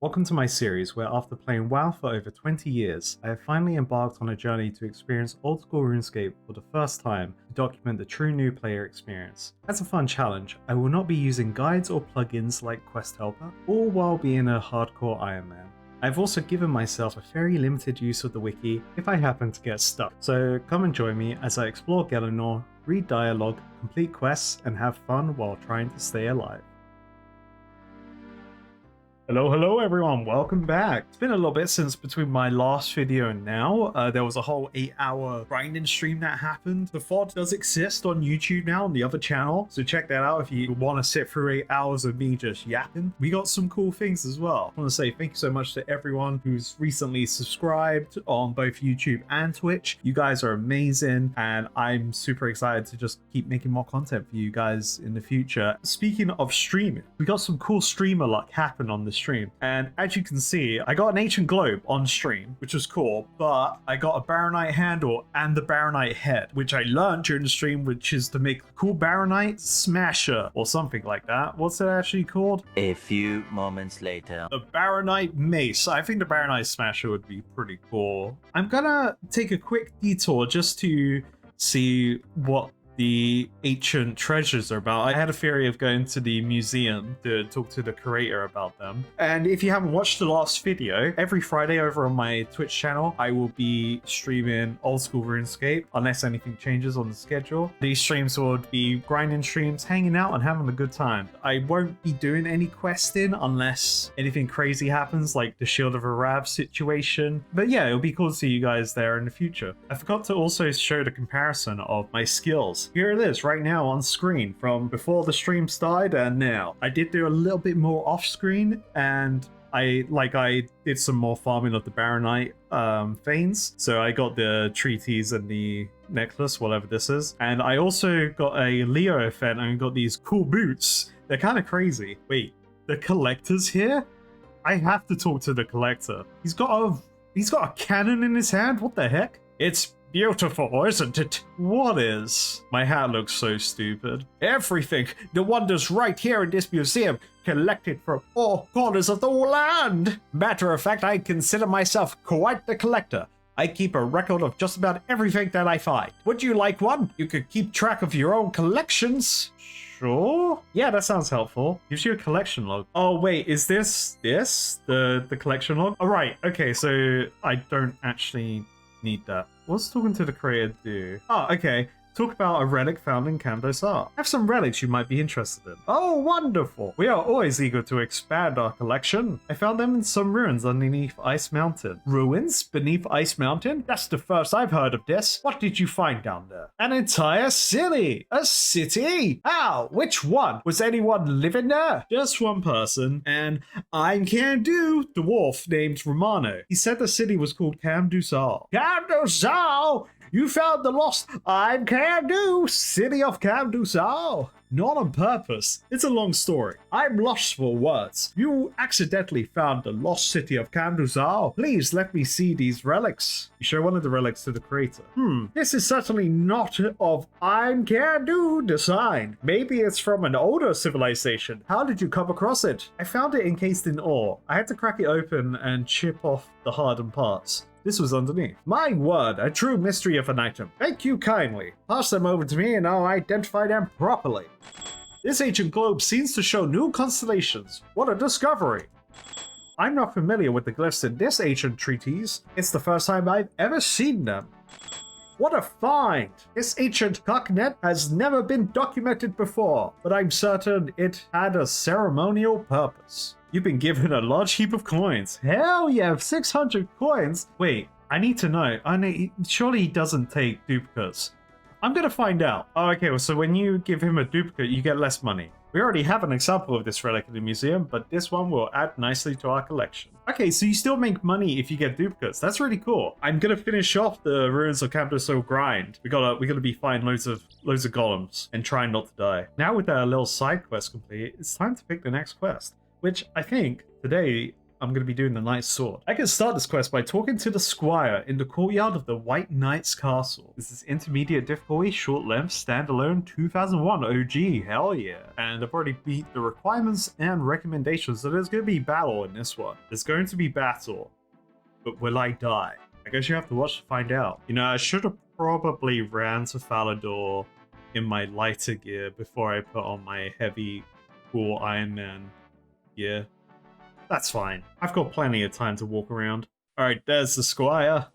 Welcome to my series where after playing WoW for over 20 years, I have finally embarked on a journey to experience Old School Runescape for the first time to document the true new player experience. As a fun challenge, I will not be using guides or plugins like Quest Helper, all while being a hardcore Ironman. I've also given myself a very limited use of the wiki if I happen to get stuck, so come and join me as I explore Galenor, read dialogue, complete quests, and have fun while trying to stay alive. Hello everyone, welcome back. It's been a little bit since between my last video and now. There was a whole 8-hour grinding stream that happened. The VOD does exist on YouTube now on the other channel, so check that out if you want to sit through 8 hours of me just yapping. We got some cool things as well. I want to say thank you so much to everyone who's recently subscribed on both YouTube and Twitch. You guys are amazing, and I'm super excited to just keep making more content for you guys in the future. Speaking of streaming, we got some cool streamer luck happen on the stream, and as you can see, I got an ancient globe on stream, which was cool, but I got a Baronite handle and the Baronite head, which I learned during the stream, which is to make a cool Baronite smasher or something like that. What's it actually called? A few moments later. The Baronite mace. I think the Baronite smasher would be pretty cool. I'm gonna take a quick detour just to see what the ancient treasures are about. I had a theory of going to the museum to talk to the curator about them. And if you haven't watched the last video, every Friday over on my Twitch channel, I will be streaming Old School Runescape, unless anything changes on the schedule. These streams would be grinding streams, hanging out and having a good time. I won't be doing any questing unless anything crazy happens, like the Shield of Arav situation. But yeah, it'll be cool to see you guys there in the future. I forgot to also show the comparison of my skills. Here it is right now on screen from before the stream started and now. I did do a little bit more off screen, and I did some more farming of the Baronite veins. So I got the treaties and the necklace, whatever this is. And I also got a Leo event and got these cool boots. They're kind of crazy. Wait, the collector's here? I have to talk to the collector. He's got a cannon in his hand? What the heck? It's beautiful, isn't it? What is? My hat looks so stupid. Everything. The wonders right here in this museum, collected from all corners of the land. Matter of fact, I consider myself quite the collector. I keep a record of just about everything that I find. Would you like one? You could keep track of your own collections. Sure. Yeah, that sounds helpful. Gives you a collection log. Oh wait, is this the collection log? All right. Okay, so I don't actually need that. What's talking to the creator do? Oh, okay. Talk about a relic found in Camdosar. I have some relics you might be interested in. Oh, wonderful. We are always eager to expand our collection. I found them in some ruins underneath Ice Mountain. Ruins beneath Ice Mountain? That's the first I've heard of this. What did you find down there? An entire city. A city? How? Which one? Was anyone living there? Just one person, and I can do dwarf named Romano. He said the city was called Camdosar. Camdosar? You found the lost I'm Camdu, city of Camdosar. Not on purpose. It's a long story. I'm lost for words. You accidentally found the lost city of Camdosar. Please let me see these relics. You show one of the relics to the creator. This is certainly not of I'm Camdu design. Maybe it's from an older civilization. How did you come across it? I found it encased in ore. I had to crack it open and chip off the hardened parts. This was underneath. My word, a true mystery of an item. Thank you kindly. Pass them over to me and I'll identify them properly. This ancient globe seems to show new constellations. What a discovery. I'm not familiar with the glyphs in this ancient treatise. It's the first time I've ever seen them. What a find! This ancient cocknet has never been documented before, but I'm certain it had a ceremonial purpose. You've been given a large heap of coins. Hell yeah, 600 coins! Wait, I need to know. Surely he doesn't take duplicates. I'm gonna find out. Oh, okay, well, so when you give him a duplicate, you get less money. We already have an example of this relic in the museum, but this one will add nicely to our collection. Okay, so you still make money if you get duplicates. That's really cool. I'm gonna finish off the ruins of Camdosar grind. We gotta be find loads of golems and trying not to die. Now with our little side quest complete, it's time to pick the next quest, which I think today I'm going to be doing the Knight's Sword. I can start this quest by talking to the Squire in the courtyard of the White Knight's Castle. This is intermediate difficulty, short length, standalone, 2001 OG. Hell yeah. And I've already beat the requirements and recommendations, so there's going to be battle in this one. There's going to be battle, but will I die? I guess you have to watch to find out. You know, I should have probably ran to Falador in my lighter gear before I put on my heavy, cool Ironman gear. That's fine. I've got plenty of time to walk around. Alright, there's the Squire.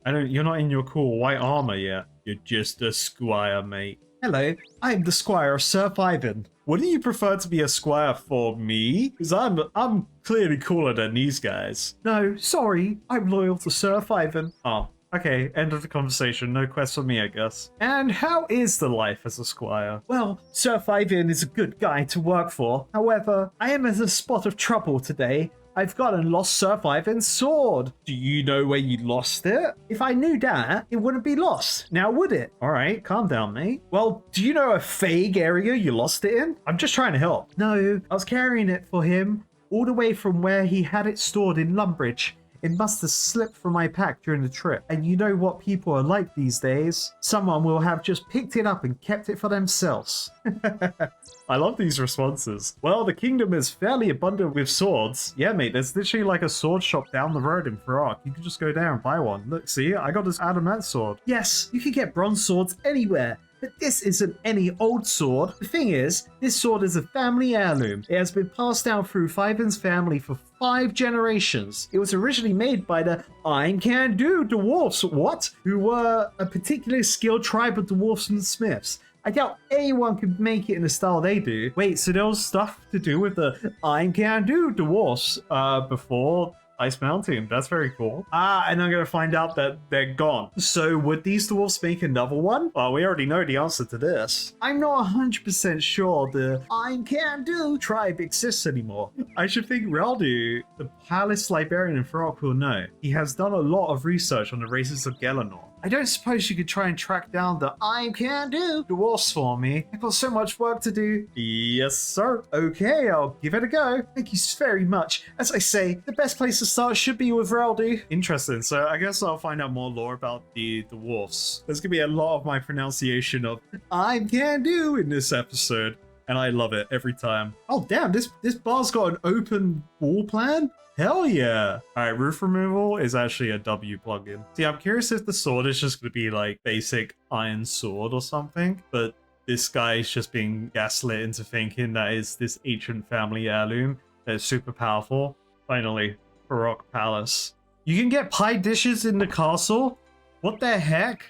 You're not in your cool white armor yet. You're just a Squire, mate. Hello, I'm the Squire of Sir Ivan. Wouldn't you prefer to be a Squire for me? Because I'm clearly cooler than these guys. No, sorry. I'm loyal to Sir Ivan. Oh, okay, end of the conversation. No quest for me, I guess. And how is the life as a Squire? Well, Sir Ivan is a good guy to work for. However, I am in a spot of trouble today. I've gone and lost Sir Ivan's sword. Do you know where you lost it? If I knew that, it wouldn't be lost. Now would it? Alright, calm down, mate. Well, do you know a vague area you lost it in? I'm just trying to help. No, I was carrying it for him all the way from where he had it stored in Lumbridge. It must have slipped from my pack during the trip. And you know what people are like these days? Someone will have just picked it up and kept it for themselves. I love these responses. Well, the kingdom is fairly abundant with swords. Yeah, mate, there's literally like a sword shop down the road in Farak. You can just go there and buy one. Look, see, I got this adamant sword. Yes, you can get bronze swords anywhere. But this isn't any old sword. The thing is, this sword is a family heirloom. It has been passed down through Ivan's family for 5 generations. It was originally made by the Can-Do dwarfs, who were a particularly skilled tribe of dwarfs and smiths. I doubt anyone could make it in the style they do. Wait, so there was stuff to do with the Can-Do dwarfs before Ice Mountain. That's very cool. And I'm gonna find out that they're gone. So would these dwarfs make another one? Well, we already know the answer to this. I'm not 100% sure the Can-Do tribe exists anymore. I should think Reldu, the palace librarian in Farak, will know. He has done a lot of research on the races of Gelanor. I don't suppose you could try and track down the Can-Do dwarfs for me. I've got so much work to do. Yes, sir. Okay, I'll give it a go. Thank you very much. As I say, the best place to start should be with Reldu. Interesting. So I guess I'll find out more lore about the dwarfs. There's gonna be a lot of my pronunciation of Can-Do in this episode, and I love it every time. Oh damn, this bar's got an open wall plan? Hell yeah! Alright, roof removal is actually a W plugin. See, I'm curious if the sword is just going to be like basic iron sword or something, but this guy is just being gaslit into thinking that is this ancient family heirloom that is super powerful. Finally, Farak Palace. You can get pie dishes in the castle? What the heck?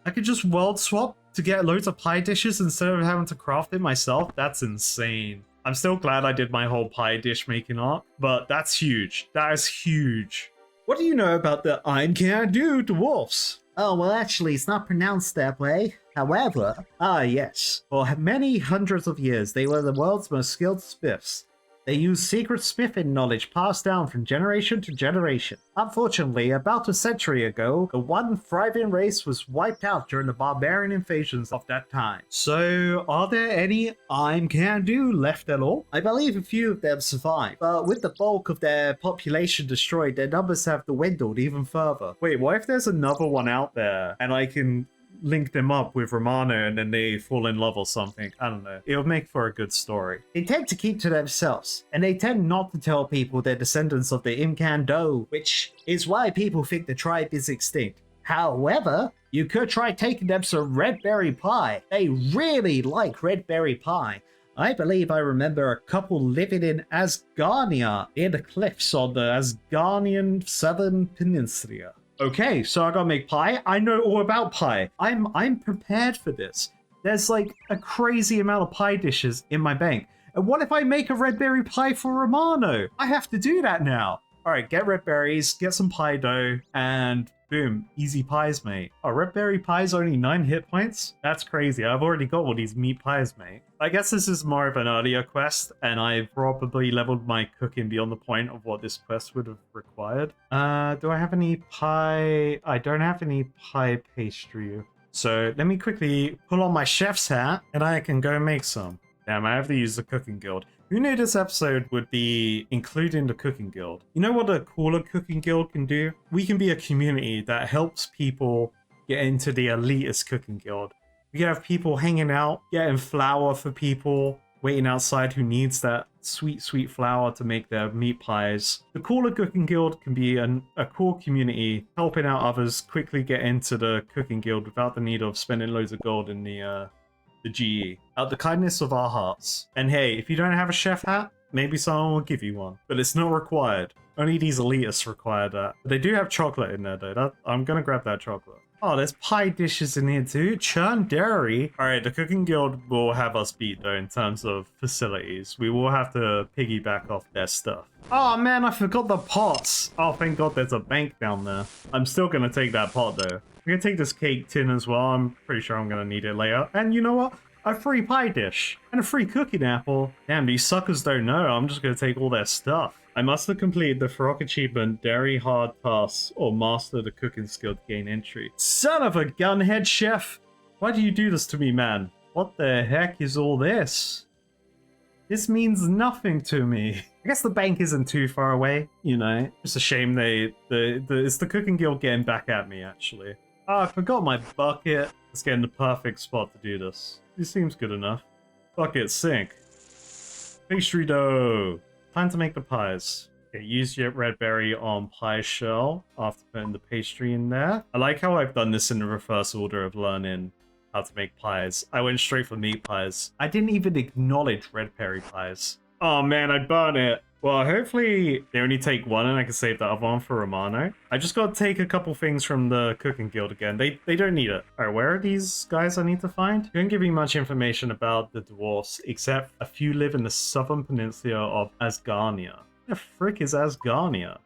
I could just world swap to get loads of pie dishes instead of having to craft it myself? That's insane. I'm still glad I did my whole pie dish making arc, but that's huge. That is huge. What do you know about the Can-Do dwarfs? Oh, well, actually, it's not pronounced that way. However, yes. For many hundreds of years, they were the world's most skilled smiths. They used secret smithing knowledge passed down from generation to generation. Unfortunately, about a century ago, the one thriving race was wiped out during the barbarian invasions of that time. So, are there any Can-Do left at all? I believe a few of them survived, but with the bulk of their population destroyed, their numbers have dwindled even further. Wait, what if there's another one out there, and I can link them up with Romano and then they fall in love or something? I don't know. It'll make for a good story. They tend to keep to themselves, and they tend not to tell people they're descendants of the Can-Do, which is why people think the tribe is extinct. However, you could try taking them some red berry pie. They really like red berry pie. I believe I remember a couple living in Asgarnia, near the cliffs on the Asgarnian southern peninsula. Okay, so I gotta make pie. I know all about pie. I'm prepared for this. There's like a crazy amount of pie dishes in my bank. And what if I make a red berry pie for Romano? I have to do that now. All right, get red berries, get some pie dough, and boom, easy pies, mate. Oh, red berry pie's only 9 hit points? That's crazy. I've already got all these meat pies, mate. I guess this is more of an earlier quest, and I've probably leveled my cooking beyond the point of what this quest would have required. Do I have any pie? I don't have any pie pastry. So let me quickly pull on my chef's hat, and I can go make some. Damn, I have to use the cooking guild. Who knew this episode would be including the cooking guild? You know what a cooler cooking guild can do? We can be a community that helps people get into the elitist cooking guild. We can have people hanging out, getting flour for people, waiting outside who needs that sweet, sweet flour to make their meat pies. The cooler cooking guild can be a cool community, helping out others quickly get into the cooking guild without the need of spending loads of gold in the GE. Out the kindness of our hearts. And hey, if you don't have a chef hat, maybe someone will give you one. But it's not required. Only these elitists require that. But they do have chocolate in there though. I'm gonna grab that chocolate. Oh, there's pie dishes in here too. Churn dairy. Alright, the cooking guild will have us beat though in terms of facilities. We will have to piggyback off their stuff. Oh man, I forgot the pots. Oh, thank god there's a bank down there. I'm still gonna take that pot though. I'm gonna take this cake tin as well. I'm pretty sure I'm gonna need it later. And you know what? A free pie dish. And a free cooking apple. Damn, these suckers don't know. I'm just gonna take all their stuff. I must have completed the Frog achievement, Dairy Hard Tasks, or master the cooking skill to gain entry. Son of a gunhead chef! Why do you do this to me, man? What the heck is all this? This means nothing to me. I guess the bank isn't too far away, you know. It's a shame it's the cooking guild getting back at me, actually. Oh, I forgot my bucket. Let's get in the perfect spot to do this. This seems good enough. Bucket, sink. Pastry dough. Time to make the pies. Okay, use your red berry on pie shell after putting the pastry in there. I like how I've done this in the reverse order of learning how to make pies. I went straight for meat pies. I didn't even acknowledge red berry pies. Oh man, I burnt it. Well, hopefully they only take one and I can save the other one for Romano. I just got to take a couple things from the cooking guild again. They don't need it. Alright, where are these guys I need to find? Don't give me much information about the dwarfs, except a few live in the southern peninsula of Asgarnia. What the frick is Asgarnia?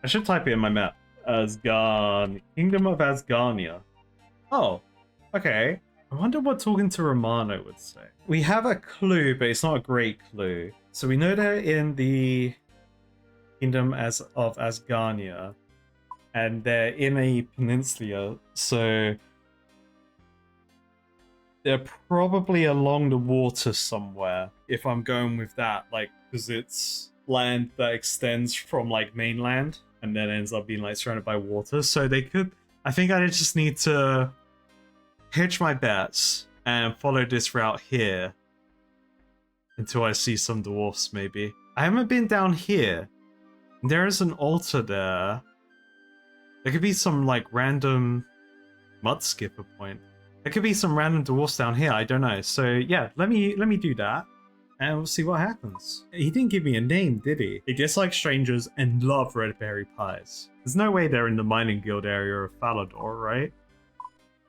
I should type it in my map. Kingdom of Asgarnia. Oh, okay. I wonder what talking to Romano would say. We have a clue, but it's not a great clue. So we know they're in the Kingdom of Asgarnia, and they're in a peninsula, so they're probably along the water somewhere, if I'm going with that, like, because it's land that extends from, like, mainland, and then ends up being, like, surrounded by water, so they could... I think I just need to hedge my bets and follow this route here until I see some dwarfs, maybe. I haven't been down here. There is an altar there. There could be some like random mud skipper point. There could be some random dwarfs down here. I don't know. So yeah, let me do that, and we'll see what happens. He didn't give me a name, did he? They dislike strangers and love red berry pies. There's no way they're in the mining guild area of Falador, right?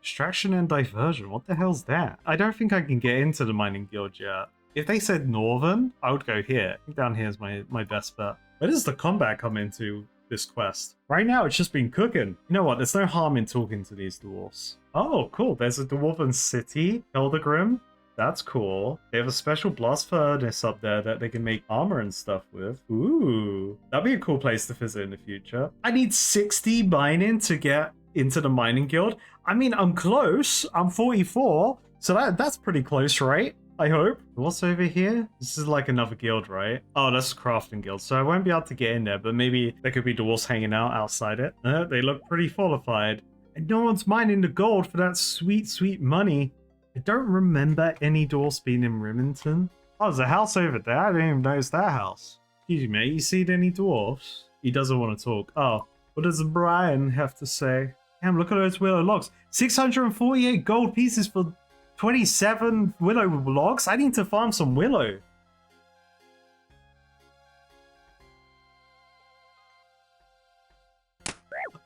Distraction and diversion, what the hell's that? I don't think I can get into the mining guild yet. If they said northern, I would go here. I think down here is my best bet. Where does the combat come into this quest? Right now, it's just been cooking. You know what? There's no harm in talking to these dwarfs. Oh, cool. There's a dwarven city, Eldegrim. That's cool. They have a special blast furnace up there that they can make armor and stuff with. Ooh, that'd be a cool place to visit in the future. I need 60 mining to get into the mining guild. I mean, I'm close. I'm 44, so that's pretty close, right? I hope. What's over here? This is like another guild, right? Oh, that's a crafting guild, so I won't be able to get in there, but maybe there could be dwarves hanging out outside it. They look pretty fortified. And no one's mining the gold for that sweet, sweet money. I don't remember any dwarves being in Remington. Oh, there's a house over there. I didn't even notice that house. Excuse me, mate. You seen any dwarves? He doesn't want to talk. Oh, what does Brian have to say? Damn, look at those willow logs. 648 gold pieces for 27 willow logs? I need to farm some willow.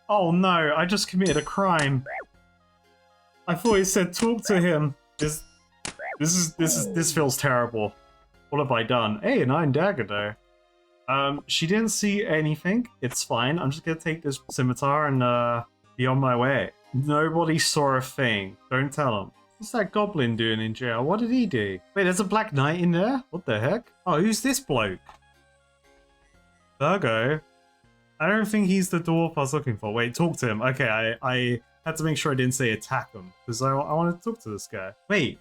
Oh no, I just committed a crime. I thought he said talk to him. This feels terrible. What have I done? Hey, an iron dagger though. She didn't see anything. It's fine. I'm just gonna take this scimitar and be on my way. Nobody saw a thing. Don't tell him. What's that goblin doing in jail? What did he do? Wait, there's a black knight in there? What the heck? Oh, who's this bloke? Virgo? I don't think he's the dwarf I was looking for. Wait, talk to him. Okay, I had to make sure I didn't say attack him, because I want to talk to this guy. Wait.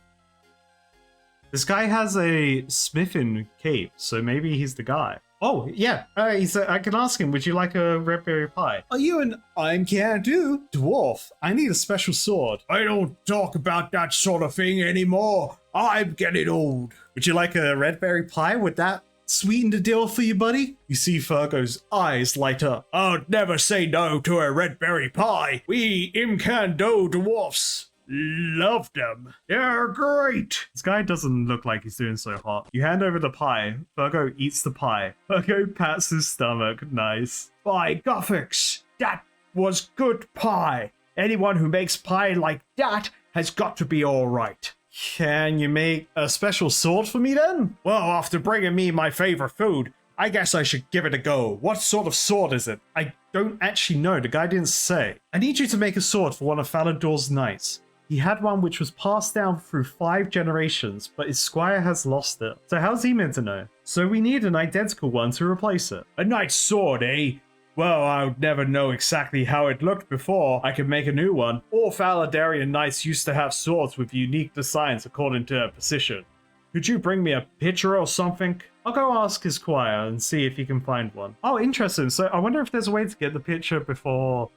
This guy has a smithing cape, so maybe he's the guy. Oh, yeah, I can ask him, would you like a red berry pie? Are you an can-do dwarf? I need a special sword. I don't talk about that sort of thing anymore. I'm getting old. Would you like a red berry pie? Would that sweeten the deal for you, buddy? You see Fergo's eyes light up. I'd never say no to a red berry pie. We Imcando dwarfs love them. They're great. This guy doesn't look like he's doing so hot. You hand over the pie. Fergo eats the pie. Fergo pats his stomach. Nice. By Gothics, that was good pie. Anyone who makes pie like that has got to be all right. Can you make a special sword for me then? Well, after bringing me my favorite food, I guess I should give it a go. What sort of sword is it? I don't actually know. The guy didn't say. I need you to make a sword for one of Falador's knights. He had one which was passed down through 5 generations, but his squire has lost it. So how's he meant to know? So we need an identical one to replace it. A knight's sword, eh? Well, I would never know exactly how it looked before I could make a new one. All Faladarian knights used to have swords with unique designs according to their position. Could you bring me a picture or something? I'll go ask his squire and see if he can find one. Oh, interesting. So I wonder if there's a way to get the picture before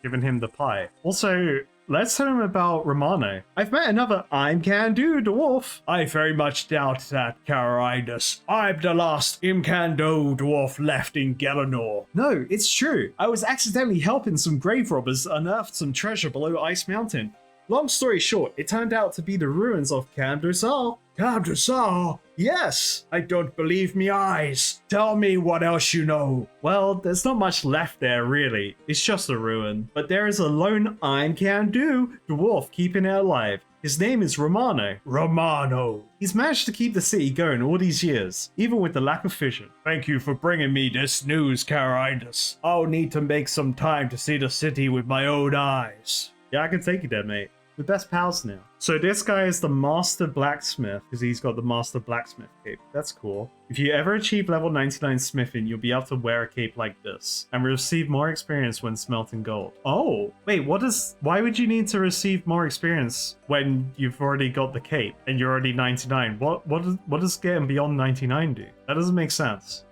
giving him the pie. Also, let's tell him about Romano. I've met another can-do dwarf. I very much doubt that, Carolinus. I'm the last Imcando dwarf left in Galanor. No, it's true. I was accidentally helping some grave robbers unearth some treasure below Ice Mountain. Long story short, it turned out to be the ruins of Camdusar. Camdusar? Yes! I don't believe me eyes. Tell me what else you know. Well, there's not much left there, really. It's just a ruin. But there is a lone can-do dwarf keeping it alive. His name is Romano. Romano. He's managed to keep the city going all these years, even with the lack of vision. Thank you for bringing me this news, Carolinus. I'll need to make some time to see the city with my own eyes. Yeah, I can take you there, mate. We're best pals now. So this guy is the Master Blacksmith, because he's got the Master Blacksmith cape. That's cool. If you ever achieve level 99 smithing, you'll be able to wear a cape like this, and receive more experience when smelting gold. Oh, wait, why would you need to receive more experience when you've already got the cape, and you're already 99? What does getting beyond 99 do? That doesn't make sense.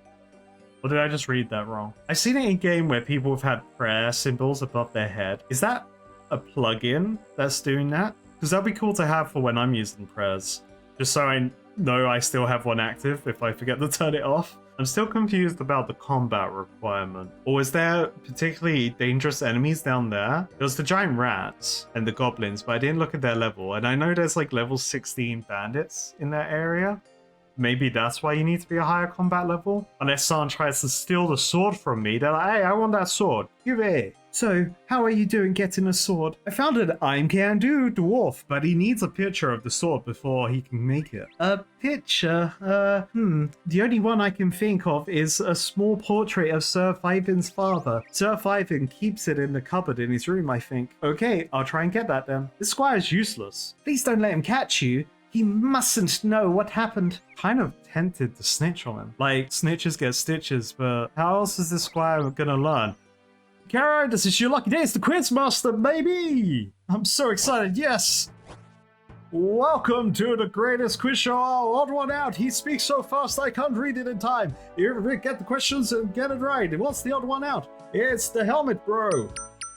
Or did I just read that wrong? I've seen it in game where people have had prayer symbols above their head. Is that a plugin that's doing that? Because that'd be cool to have for when I'm using prayers, just so I know I still have one active if I forget to turn it off. I'm still confused about the combat requirement. Or is there particularly dangerous enemies down there? There was the giant rats and the goblins, but I didn't look at their level, and I know there's like level 16 bandits in that area. Maybe that's why you need to be a higher combat level? Unless someone tries to steal the sword from me, they're like, hey, I want that sword. Give it. So, how are you doing getting a sword? I found an can-do dwarf, but he needs a picture of the sword before he can make it. A picture? The only one I can think of is a small portrait of Sir Fyvin's father. Sir Fyvin keeps it in the cupboard in his room, I think. Okay, I'll try and get that then. This squire's useless. Please don't let him catch you. He mustn't know what happened. Kind of tempted to snitch on him. Like, snitches get stitches, but how else is this squire gonna learn? Kara, this is your lucky day. It's the Quizmaster, baby! I'm so excited, yes! Welcome to the greatest quiz show. Odd one out. He speaks so fast I can't read it in time. You get the questions and get it right. What's the odd one out? It's the helmet, bro.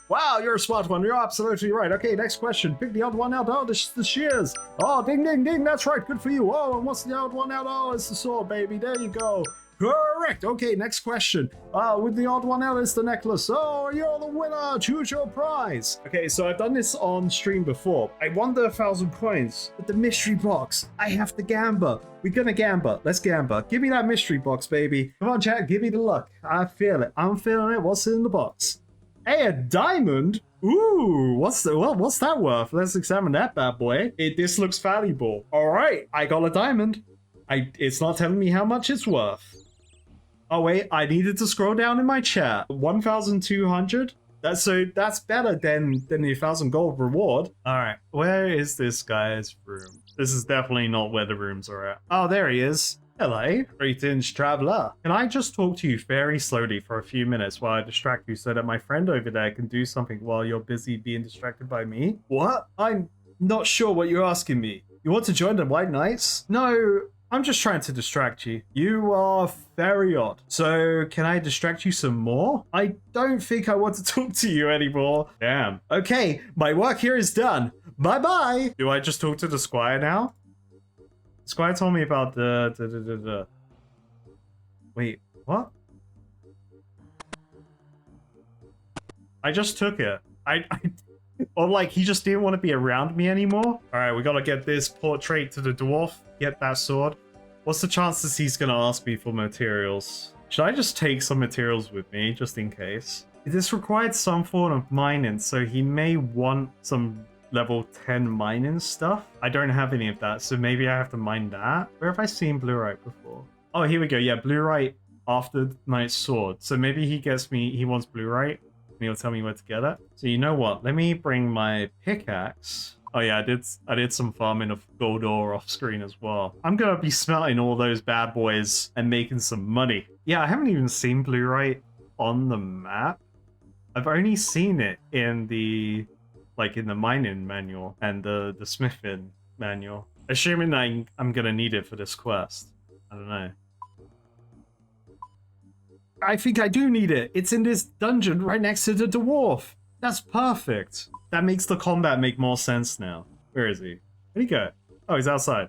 Wow, you're a smart one. You're absolutely right. Okay, next question. Pick the odd one out. Oh, the shears. Oh, ding, ding, ding. That's right. Good for you. Oh, and what's the odd one out? Oh, it's the sword, baby. There you go. Correct. Okay, next question. With the odd one out is the necklace. Oh, you're the winner. Choose your prize. Okay, so I've done this on stream before. I won the 1,000 coins with the mystery box. I have to gamble. We're gonna gamble. Let's gamble. Give me that mystery box, baby. Come on, chat. Give me the luck. I feel it. I'm feeling it. What's in the box? Hey, a diamond? Ooh, what's that worth? Let's examine that bad boy. This looks valuable. All right, I got a diamond. It's not telling me how much it's worth. Oh wait, I needed to scroll down in my chat. 1,200? That's better than the 1,000 gold reward. All right, where is this guy's room? This is definitely not where the rooms are at. Oh, there he is. Hello, greetings, traveler. Can I just talk to you very slowly for a few minutes while I distract you so that my friend over there can do something while you're busy being distracted by me? What? I'm not sure what you're asking me. You want to join the White Knights? No, I'm just trying to distract you. You are very odd. So can I distract you some more? I don't think I want to talk to you anymore. Damn. Okay, my work here is done. Bye-bye. Do I just talk to the squire now? The squire told me about the... Wait, what? I just took it. Or like he just didn't want to be around me anymore. All right, we gotta get this portrait to the dwarf. Get that sword. What's the chances he's gonna ask me for materials? Should I just take some materials with me just in case? This required some form of mining, so he may want some level 10 mining stuff. I don't have any of that, so maybe I have to mine that. Where have I seen Bluerite before? Oh, here we go. Yeah, Bluerite after my sword. So maybe he gets me. He wants Bluerite. And he'll tell me where to get it. So you know what? Let me bring my pickaxe. Oh yeah, I did some farming of gold ore off screen as well. I'm gonna be smelting all those bad boys and making some money. Yeah, I haven't even seen Bluerite on the map. I've only seen it in the mining manual and the smithing manual. Assuming I'm gonna need it for this quest. I don't know. I think I do need it. It's in this dungeon right next to the dwarf. That's perfect. That makes the combat make more sense now. Where is he? Where'd he go? Oh, he's outside.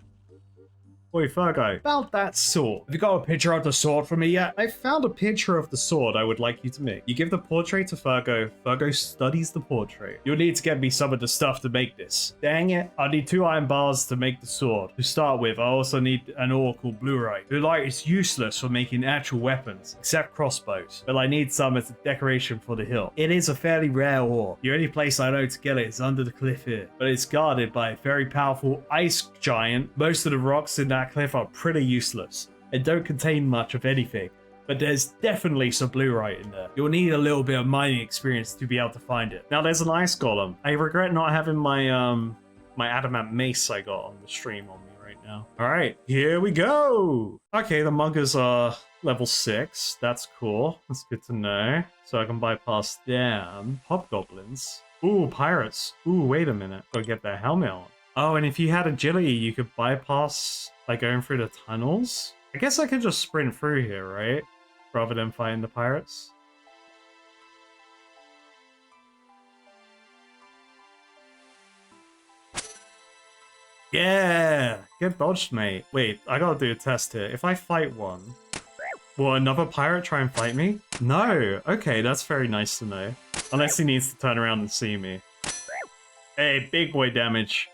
Oi, Fergo. About that sword. Have you got a picture of the sword for me yet? I found a picture of the sword I would like you to make. You give the portrait to Fergo. Fergo studies the portrait. You'll need to get me some of the stuff to make this. Dang it. I need 2 iron bars to make the sword. To start with, I also need an ore called Bluerite. Bluerite is useless for making actual weapons, except crossbows. But I need some as a decoration for the hill. It is a fairly rare ore. The only place I know to get it is under the cliff here. But it's guarded by a very powerful ice giant. Most of the rocks in that cliff are pretty useless and don't contain much of anything, but there's definitely some Bluerite in there. You'll need a little bit of mining experience to be able to find it. Now there's an ice golem. I regret not having my my adamant mace I got on the stream on me right now. All right, here we go. Okay, the muggers are level 6. That's cool. That's good to know. So I can bypass them. Hobgoblins. Ooh, pirates. Ooh, wait a minute. Gotta get their helmet on. Oh, and if you had agility, you could bypass, like, going through the tunnels? I guess I could just sprint through here, right? Rather than fighting the pirates. Yeah! Get dodged, mate. Wait, I gotta do a test here. If I fight one, will another pirate try and fight me? No! Okay, that's very nice to know. Unless he needs to turn around and see me. Hey, big boy damage.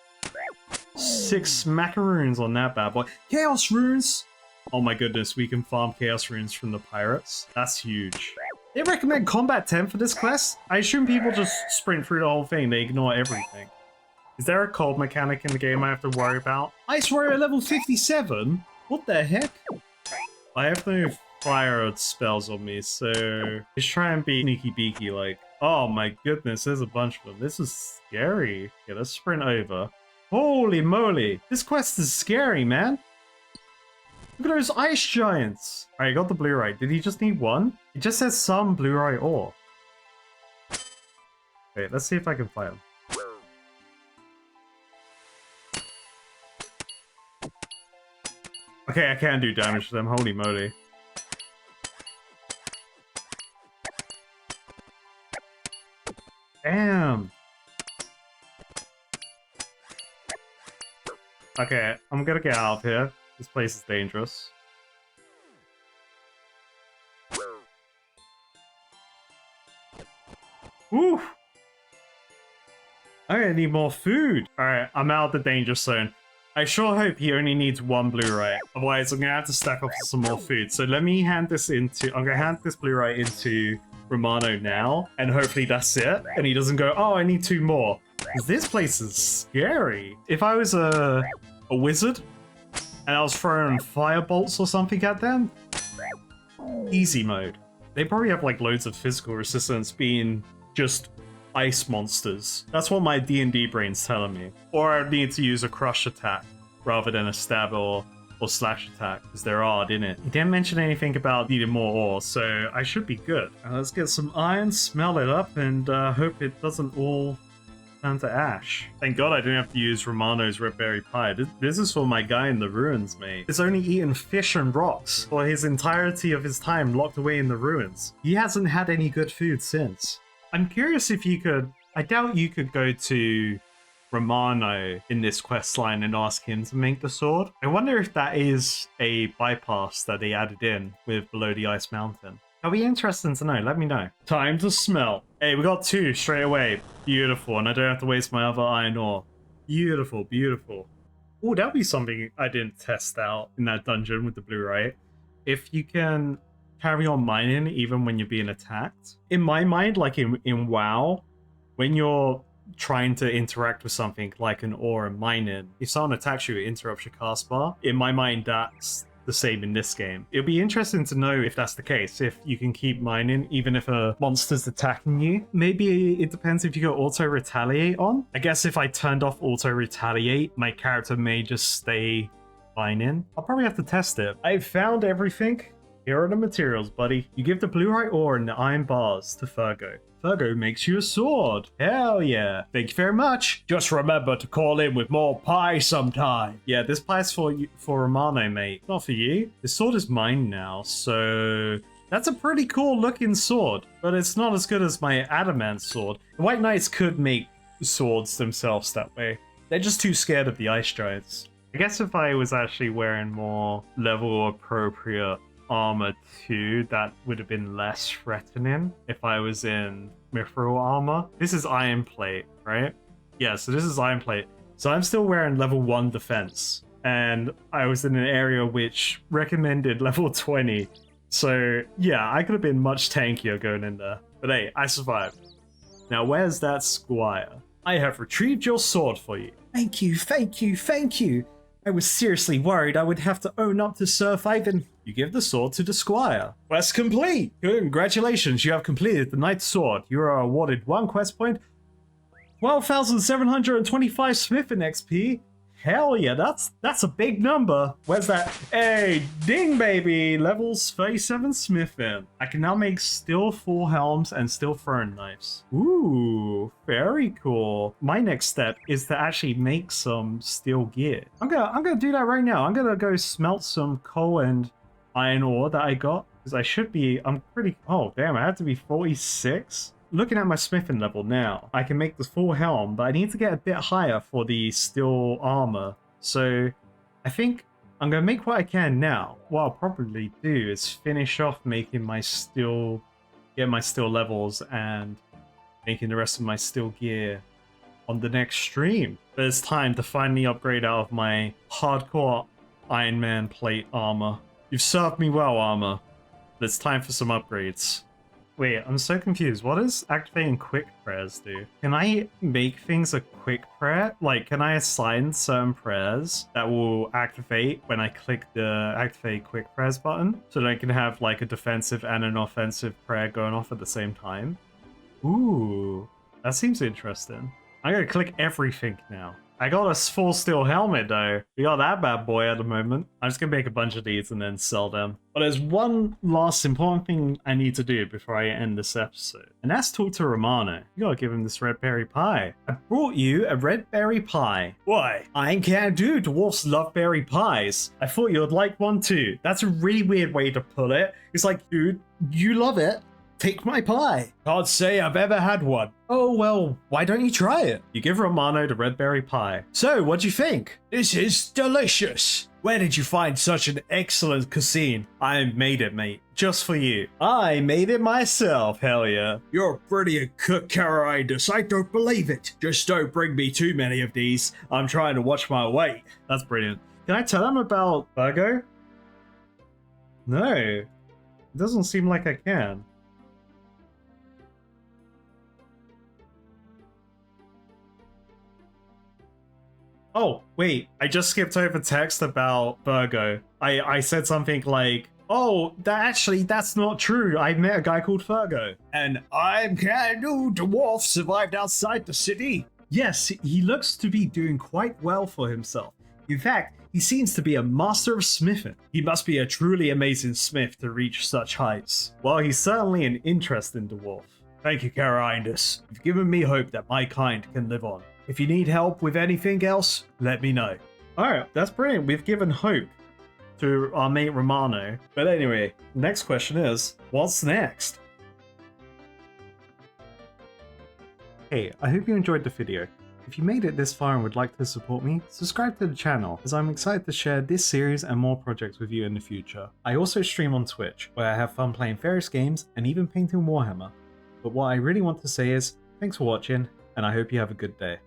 6 macaroons on that bad boy. Chaos runes! Oh my goodness, we can farm chaos runes from the pirates. That's huge. They recommend combat 10 for this quest? I assume people just sprint through the whole thing. They ignore everything. Is there a cold mechanic in the game I have to worry about? Ice Warrior level 57? What the heck? I have no fire spells on me, so just try and be sneaky beaky like. Oh my goodness, there's a bunch of them. This is scary. Okay, let's sprint over. Holy moly! This quest is scary, man! Look at those ice giants! Alright, got the Bluerite. Did he just need one? It just says some Bluerite ore. Wait, let's see if I can fight him. Okay, I can do damage to them. Holy moly. Damn! Okay, I'm gonna get out of here. This place is dangerous. Woo! I need more food. Alright, I'm out of the danger zone. I sure hope he only needs 1 Bluerite. Otherwise, I'm gonna have to stack up some more food. So let me hand this into... I'm gonna hand this Bluerite into Romano now. And hopefully that's it. And he doesn't go, oh, I need 2 more. This place is scary. If I was a wizard and I was throwing fire bolts or something at them, easy mode. They probably have like loads of physical resistance being just ice monsters. That's what my D&D brain's telling me. Or I need to use a crush attack rather than a stab or slash attack, because they're odd, innit? He didn't mention anything about needing more ore, so I should be good. Let's get some iron, smell it up, and hope it doesn't all turn to ash. Thank God I didn't have to use Romano's red berry pie. This is for my guy in the ruins, mate. He's only eaten fish and rocks for his entirety of his time locked away in the ruins. He hasn't had any good food since. I'm curious if you could... I doubt you could go to Romano in this quest line and ask him to make the sword. I wonder if that is a bypass that they added in with Below the Ice Mountain. That'll be interesting to know. Let me know. Time to smelt. Hey, we got 2 straight away. Beautiful. And I don't have to waste my other iron ore. Beautiful, beautiful. Oh, that'll be something I didn't test out in that dungeon with the blue right. If you can carry on mining even when you're being attacked. In my mind, like in WoW, when you're trying to interact with something like an ore and mining, if someone attacks you, it interrupts your cast bar. In my mind, that's the same in this game. It'll be interesting to know if that's the case, if you can keep mining even if a monster's attacking you. Maybe it depends if you got auto retaliate on. I guess if I turned off auto retaliate, my character may just stay mining. I'll probably have to test it. I've found everything. Here are the materials, buddy. You give the blue-right ore and the iron bars to Fergo. Fergo makes you a sword. Hell yeah. Thank you very much. Just remember to call in with more pie sometime. Yeah, this pie's for Romano, mate. Not for you. This sword is mine now, so... That's a pretty cool looking sword, but it's not as good as my adamant sword. The White Knights could make swords themselves that way. They're just too scared of the ice giants. I guess if I was actually wearing more level appropriate armor too, that would have been less threatening if I was in mithril armor. This is iron plate, right? Yeah, so this is iron plate. So I'm still wearing level 1 defense, and I was in an area which recommended level 20. So yeah, I could have been much tankier going in there. But hey, I survived. Now where's that squire? I have retrieved your sword for you. Thank you, thank you, thank you. I was seriously worried I would have to own up to Sir Ivan. You give the sword to the squire. Quest complete! Congratulations, you have completed the knight's sword. You are awarded 1 quest point, 12,725 smithing XP. Hell yeah, that's a big number. Where's that? Hey, ding baby! Levels 37 smithing. I can now make steel full helms and steel throwing knives. Ooh, very cool. My next step is to actually make some steel gear. I'm gonna do that right now. I'm gonna go smelt some coal and iron ore that I got. Because I'm pretty... Oh, damn, I have to be 46? Looking at my smithing level now, I can make the full helm, but I need to get a bit higher for the steel armor. So I think I'm going to make what I can now. What I'll probably do is finish off making my steel, get my steel levels and making the rest of my steel gear on the next stream. But it's time to finally upgrade out of my hardcore Iron Man plate armor. You've served me well, armor, but it's time for some upgrades. Wait, I'm so confused. What does activating quick prayers do? Can I make things a quick prayer? Like, can I assign certain prayers that will activate when I click the activate quick prayers button? So that I can have like a defensive and an offensive prayer going off at the same time? Ooh, that seems interesting. I'm gonna click everything now. I got a full steel helmet though. We got that bad boy at the moment. I'm just gonna make a bunch of these and then sell them. But there's one last important thing I need to do before I end this episode. And that's talk to Romano. You gotta give him this red berry pie. I brought you a red berry pie. Why? I can't do. Dwarfs love berry pies. I thought you'd like one too. That's a really weird way to put it. It's like, dude, you love it. Take my pie. Can't say I've ever had one. Oh, well, why don't you try it? You give Romano the red berry pie. So, what'd you think? This is delicious. Where did you find such an excellent cuisine? I made it, mate. Just for you. I made it myself, hell yeah. You're a brilliant cook, Caraidas. I don't believe it. Just don't bring me too many of these. I'm trying to watch my weight. That's brilliant. Can I tell him about Virgo? No. It doesn't seem like I can. Oh, wait, I just skipped over text about Virgo. I said something like, oh, that's not true. I met a guy called Virgo. And I'm Canu Dwarf survived outside the city. Yes, he looks to be doing quite well for himself. In fact, he seems to be a master of smithing. He must be a truly amazing smith to reach such heights. Well, he's certainly an interesting dwarf. Thank you, Carindus. You've given me hope that my kind can live on. If you need help with anything else, let me know. Alright, that's brilliant. We've given hope to our mate Romano. But anyway, next question is, what's next? Hey, I hope you enjoyed the video. If you made it this far and would like to support me, subscribe to the channel, as I'm excited to share this series and more projects with you in the future. I also stream on Twitch, where I have fun playing various games and even painting Warhammer. But what I really want to say is, thanks for watching, and I hope you have a good day.